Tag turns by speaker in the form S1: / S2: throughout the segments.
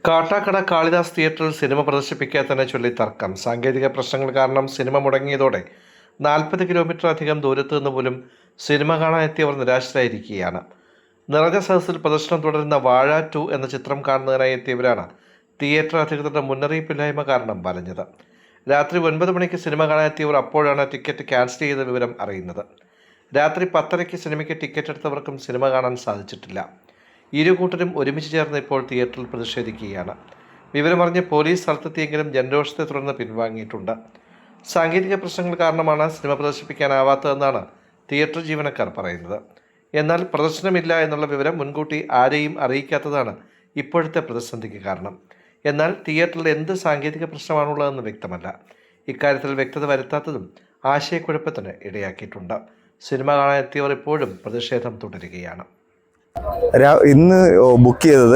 S1: കാട്ടാക്കട കാളിദാസ് തിയേറ്ററിൽ സിനിമ പ്രദർശിപ്പിക്കാത്തതിനെ ചൊല്ലി തർക്കം. സാങ്കേതിക പ്രശ്നങ്ങൾ കാരണം സിനിമ മുടങ്ങിയതോടെ 40 കിലോമീറ്റർ അധികം ദൂരത്തു നിന്ന് പോലും സിനിമ കാണാനെത്തിയവർ നിരാശരായിരിക്കുകയാണ്. നിറഞ്ഞ സദസ്സിൽ പ്രദർശനം തുടരുന്ന വാഴ 2 എന്ന ചിത്രം കാണുന്നതിനായി എത്തിയവരാണ് തിയേറ്റർ അധികൃതരുടെ മുന്നറിയിപ്പില്ലായ്മ കാരണം വലഞ്ഞത്. രാത്രി 9 മണിക്ക് സിനിമ കാണാനെത്തിയവർ അപ്പോഴാണ് ടിക്കറ്റ് ക്യാൻസൽ ചെയ്ത വിവരം അറിയുന്നത്. രാത്രി 10:30 സിനിമയ്ക്ക് ടിക്കറ്റ് എടുത്തവർക്കും സിനിമ കാണാൻ സാധിച്ചിട്ടില്ല. ഇരു കൂട്ടരും ഒരുമിച്ച് ചേർന്ന് ഇപ്പോൾ തിയേറ്ററിൽ പ്രതിഷേധിക്കുകയാണ്. വിവരമറിഞ്ഞ് പോലീസ് സ്ഥലത്തെത്തിയെങ്കിലും ജനരോഷത്തെ തുടർന്ന് പിൻവാങ്ങിയിട്ടുണ്ട്. സാങ്കേതിക പ്രശ്നങ്ങൾ കാരണമാണ് സിനിമ പ്രദർശിപ്പിക്കാനാവാത്തതെന്നാണ് തിയേറ്റർ ജീവനക്കാർ പറയുന്നത്. എന്നാൽ പ്രദർശനമില്ല എന്നുള്ള വിവരം മുൻകൂട്ടി ആരെയും അറിയിക്കാത്തതാണ് ഇപ്പോഴത്തെ പ്രതിസന്ധിക്ക് കാരണം. എന്നാൽ തിയേറ്ററിൽ എന്ത് സാങ്കേതിക പ്രശ്നമാണുള്ളതെന്ന് വ്യക്തമല്ല. ഇക്കാര്യത്തിൽ വ്യക്തത വരുത്താത്തതും ആശയക്കുഴപ്പത്തിന് ഇടയാക്കിയിട്ടുണ്ട്. സിനിമ കാണാനെത്തിയവർ ഇപ്പോഴും പ്രതിഷേധം തുടരുകയാണ്.
S2: ഇന്ന് ബുക്ക് ചെയ്തത്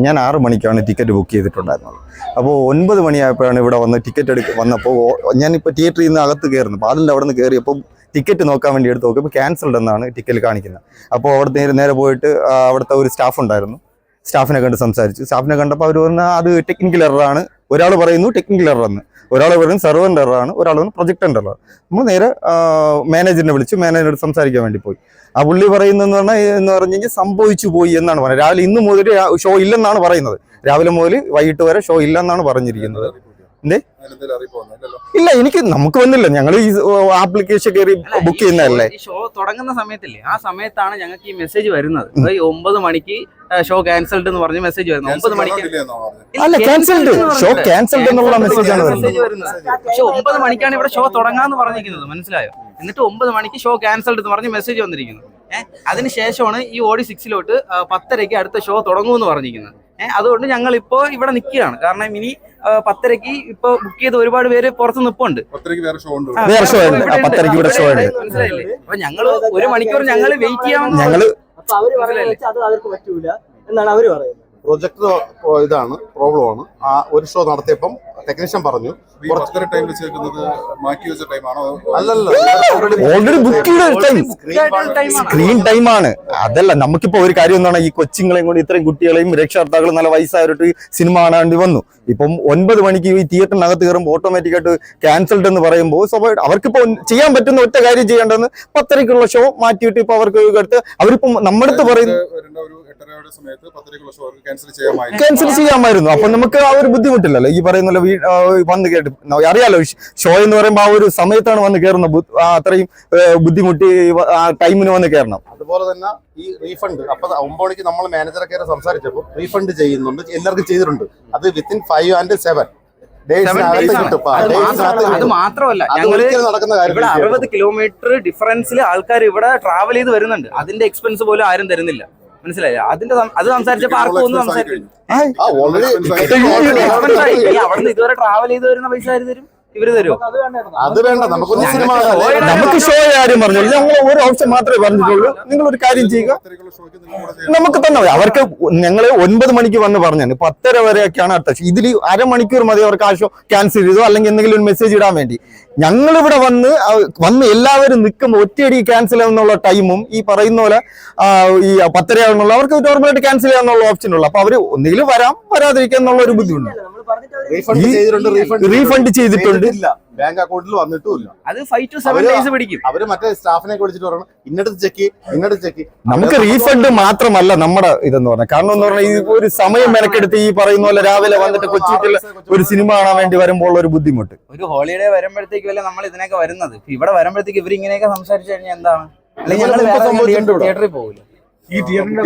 S2: ഞാൻ 6 മണിക്കാണ് ടിക്കറ്റ് ബുക്ക് ചെയ്തിട്ടുണ്ടായിരുന്നത്. അപ്പോൾ 9 മണിയായപ്പോഴാണ് ഇവിടെ വന്ന് ടിക്കറ്റ് വന്നപ്പോൾ ഞാനിപ്പോൾ തിയേറ്ററിൽ നിന്ന് അകത്ത് കയറുന്നു. അപ്പോൾ അതിൻ്റെ അവിടെ നിന്ന് കയറിയപ്പോൾ ടിക്കറ്റ് നോക്കാൻ വേണ്ടി എടുത്ത് നോക്കിയപ്പോൾ ക്യാൻസൽഡ് എന്നാണ് ടിക്കറ്റ് കാണിക്കുന്നത്. അപ്പോൾ അവിടെ നേരെ പോയിട്ട് അവിടുത്തെ ഒരു സ്റ്റാഫ് ഉണ്ടായിരുന്നു. സ്റ്റാഫിനെ കണ്ട് സംസാരിച്ചു. സ്റ്റാഫിനെ കണ്ടപ്പോൾ അവർ പറഞ്ഞാൽ അത് ടെക്നിക്കൽ എററാണ്. ഒരാൾ പറയുന്നു ടെക്നിക്കൽ എററെന്ന്, ഒരാൾ പറയുന്നു സെർവറിൻ്റെ എററാണ്, ഒരാൾ പറയുന്നു പ്രൊജക്ടറിൻ്റെ എറർ. നമ്മൾ നേരെ മാനേജറിനെ വിളിച്ചു. മാനേജറോട് സംസാരിക്കാൻ വേണ്ടി പോയി. ആ പുള്ളി പറയുന്നതെന്ന് പറഞ്ഞു കഴിഞ്ഞാൽ സംഭവിച്ചു പോയി എന്നാണ് പറയുന്നത്. രാവിലെ ഇന്ന് മുതൽ ഷോ ഇല്ലെന്നാണ് പറയുന്നത്. രാവിലെ മുതൽ വൈകിട്ട് വരെ ഷോ ഇല്ലെന്നാണ് പറഞ്ഞിരിക്കുന്നത്. ഇല്ല, നമുക്ക് വന്നില്ല. ഞങ്ങൾ ഈ ആപ്ലിക്കേഷൻ കയറി ബുക്ക് ചെയ്യുന്നതല്ലേ.
S3: ഷോ തുടങ്ങുന്ന സമയത്തില്ലേ, ആ സമയത്താണ് ഞങ്ങൾക്ക് ഈ മെസ്സേജ് വരുന്നത്. 9 മണിക്ക് ഷോ ക്യാൻസൽഡ് എന്ന് പറഞ്ഞ് മെസ്സേജ് വരുന്നത്. 9 മണിക്ക്
S2: അല്ല, ക്യാൻസൽഡ്, ഷോ ക്യാൻസൽഡ് എന്നുള്ള മെസ്സേജ് ആണ്
S3: വരുന്നത്. പക്ഷെ 9 മണിക്കാണ് ഇവിടെ ഷോ തുടങ്ങാന്ന് പറഞ്ഞിരിക്കുന്നത്, മനസ്സിലായോ? എന്നിട്ട് 9 മണിക്ക് ഷോ ക്യാൻസൽഡ് എന്ന് പറഞ്ഞ് മെസ്സേജ് വന്നിരിക്കുന്നു. അതിനുശേഷമാണ് ഈ ഓടി 6 10:30 അടുത്ത ഷോ തുടങ്ങുമെന്ന് പറഞ്ഞിരിക്കുന്നത്. അതുകൊണ്ട് ഞങ്ങൾ ഇപ്പോ ഇവിടെ നിൽക്കുകയാണ്. കാരണം ഇനി 10:30 ഇപ്പൊ ബുക്ക് ചെയ്ത് ഒരുപാട് പേര് പുറത്ത് നിൽപ്പുണ്ട്. മനസ്സിലായില്ലേ? അപ്പൊ ഞങ്ങള് 1 മണിക്കൂർ ഞങ്ങൾ വെയിറ്റ് ചെയ്യാൻ
S4: എന്നാണ് അവര് പറയുന്നത്.
S5: പ്രൊജക്ടർ ഇതാണ് പ്രോബ്ലമാണ്. ആ ഒരു ഷോ നടത്തിയപ്പം ടെക്നീഷ്യൻ പറഞ്ഞു
S2: ഓൾറെഡി ബുക്ക് ചെയ്ത സ്ക്രീൻ ടൈമാണ്. അതല്ല, നമുക്കിപ്പോ ഒരു കാര്യം എന്താണ്, ഈ കൊച്ചുങ്ങളെയും കൊണ്ട് ഇത്രയും കുട്ടികളെയും രക്ഷകർത്താക്കളും നല്ല വയസ്സായിട്ട് സിനിമ കാണാണ്ടി വന്നു. ഇപ്പം 9 മണിക്ക് ഈ തിയേറ്ററിനകത്ത് കയറുമ്പോൾ ഓട്ടോമാറ്റിക്കായിട്ട് ക്യാൻസൽഡ് എന്ന് പറയുമ്പോൾ സ്വാഭാവികം അവർക്കിപ്പോ ചെയ്യാൻ പറ്റുന്ന ഒറ്റ കാര്യം ചെയ്യേണ്ടതെന്ന് 10:30 ഷോ മാറ്റിയിട്ട് ഇപ്പൊ അവർക്ക് അടുത്ത് അവരിപ്പം നമ്മുടെ അടുത്ത് പറയുന്നു ക്യാൻസൽ ചെയ്യാമായിരുന്നു. അപ്പൊ നമുക്ക് ആ ഒരു ബുദ്ധിമുട്ടില്ലല്ലോ. ഈ പറയുന്ന വന്ന് കേട്ട് അറിയാലോ, ഷോ എന്ന് പറയുമ്പോൾ ആ ഒരു സമയത്താണ് വന്ന് കയറുന്നത്. അത്രയും ബുദ്ധിമുട്ടി ആ ടൈമിന് വന്ന് കയറണം.
S5: അതുപോലെ തന്നെ ഈ റീഫണ്ട് അപ്പൊ 9 മണിക്ക് നമ്മൾ മാനേജറെ കയറി സംസാരിച്ചപ്പോൾ റീഫണ്ട് ചെയ്യുന്നുണ്ട്, എല്ലാവർക്കും ചെയ്തിട്ടുണ്ട്. അത് വിത്തിൻ 5 and 7
S3: അത് മാത്രമല്ല, ഞങ്ങൾ ഇവിടെ 60 കിലോമീറ്റർ ഡിഫറൻസിൽ ആൾക്കാർ ഇവിടെ ട്രാവൽ ചെയ്ത് വരുന്നുണ്ട്. അതിന്റെ എക്സ്പെൻസ് പോലും ആരും തരുന്നില്ല, മനസ്സിലായില്ല? അത് സംസാരിച്ചപ്പോ ആർക്കും ഒന്നും സംസാരിക്കില്ല. അവിടുന്ന് ഇതുവരെ ട്രാവൽ ചെയ്ത് വരുന്ന പൈസ ആര് തരും? ഇവര് തരുമോ?
S5: അത് വേണ്ട.
S2: നമുക്ക് ഷോ ആരും പറഞ്ഞില്ല. ഞങ്ങൾ ഒരു ഓപ്ഷൻ മാത്രമേ പറഞ്ഞിട്ടുള്ളൂ. നിങ്ങൾ ഒരു കാര്യം ചെയ്യുക, നമുക്ക് തന്നെ അവർക്ക് ഞങ്ങൾ 9 മണിക്ക് വന്ന് പറഞ്ഞു 10:30 വരെയൊക്കെയാണ് അടുത്ത ഷോ. ഇതിൽ അരമണിക്കൂർ മതി അവർക്ക് ആ ഷോ ക്യാൻസൽ ചെയ്തോ അല്ലെങ്കിൽ എന്തെങ്കിലും ഒരു മെസ്സേജ് ഇടാൻ വേണ്ടി. ഞങ്ങളിവിടെ വന്ന് എല്ലാവരും നിൽക്കുമ്പോൾ ഒറ്റയടി ക്യാൻസൽ ചെയ്യാന്നുള്ള ടൈമും ഈ പറയുന്ന പോലെ ഈ 10:30 ആവുന്നുള്ള അവർക്ക് നോർമലായിട്ട് ക്യാൻസൽ ചെയ്യാന്നുള്ള ഓപ്ഷൻ ഉള്ളു. അപ്പൊ അവര് ഒന്നുകിലും വരാതിരിക്കുക എന്നുള്ള ഒരു ബുദ്ധിമുട്ട്. റീഫണ്ട് ചെയ്തിട്ടുണ്ട്,
S5: ബാങ്ക് അക്കൗണ്ടിൽ വന്നിട്ടുമില്ല.
S3: അത് 5 to 7 days പിടിക്കും.
S5: അവര് മറ്റേ സ്റ്റാഫിനെ വിളിച്ചിട്ട് പറയണം ഇന്നടത്ത് ചെക്ക്.
S2: നമുക്ക് റീഫണ്ട് മാത്രമല്ല നമ്മുടെ ഇതെന്ന് പറഞ്ഞാൽ, കാരണം എന്ന് പറഞ്ഞാൽ ഈ ഒരു സമയം മെനക്കെടുത്ത് ഈ പറയുന്ന പോലെ രാവിലെ വന്നിട്ട് കൊച്ചിയിൽ ഒരു സിനിമ കാണാൻ വേണ്ടി വരുമ്പോൾ ഒരു ബുദ്ധിമുട്ട്.
S3: ഒരു ഹോളിഡേ വരുമ്പോഴത്തേക്കും അല്ലേ നമ്മൾ ഇതിനൊക്കെ വരുന്നത്. ഇവിടെ വരുമ്പോഴത്തേക്ക് ഇവർ ഇങ്ങനെയൊക്കെ സംസാരിച്ചു കഴിഞ്ഞാൽ എന്താണ്? അല്ലെങ്കിൽ ഞങ്ങൾ തിയേറ്ററിൽ പോകില്ല.
S4: ഈ തിയേറ്ററിന്റെ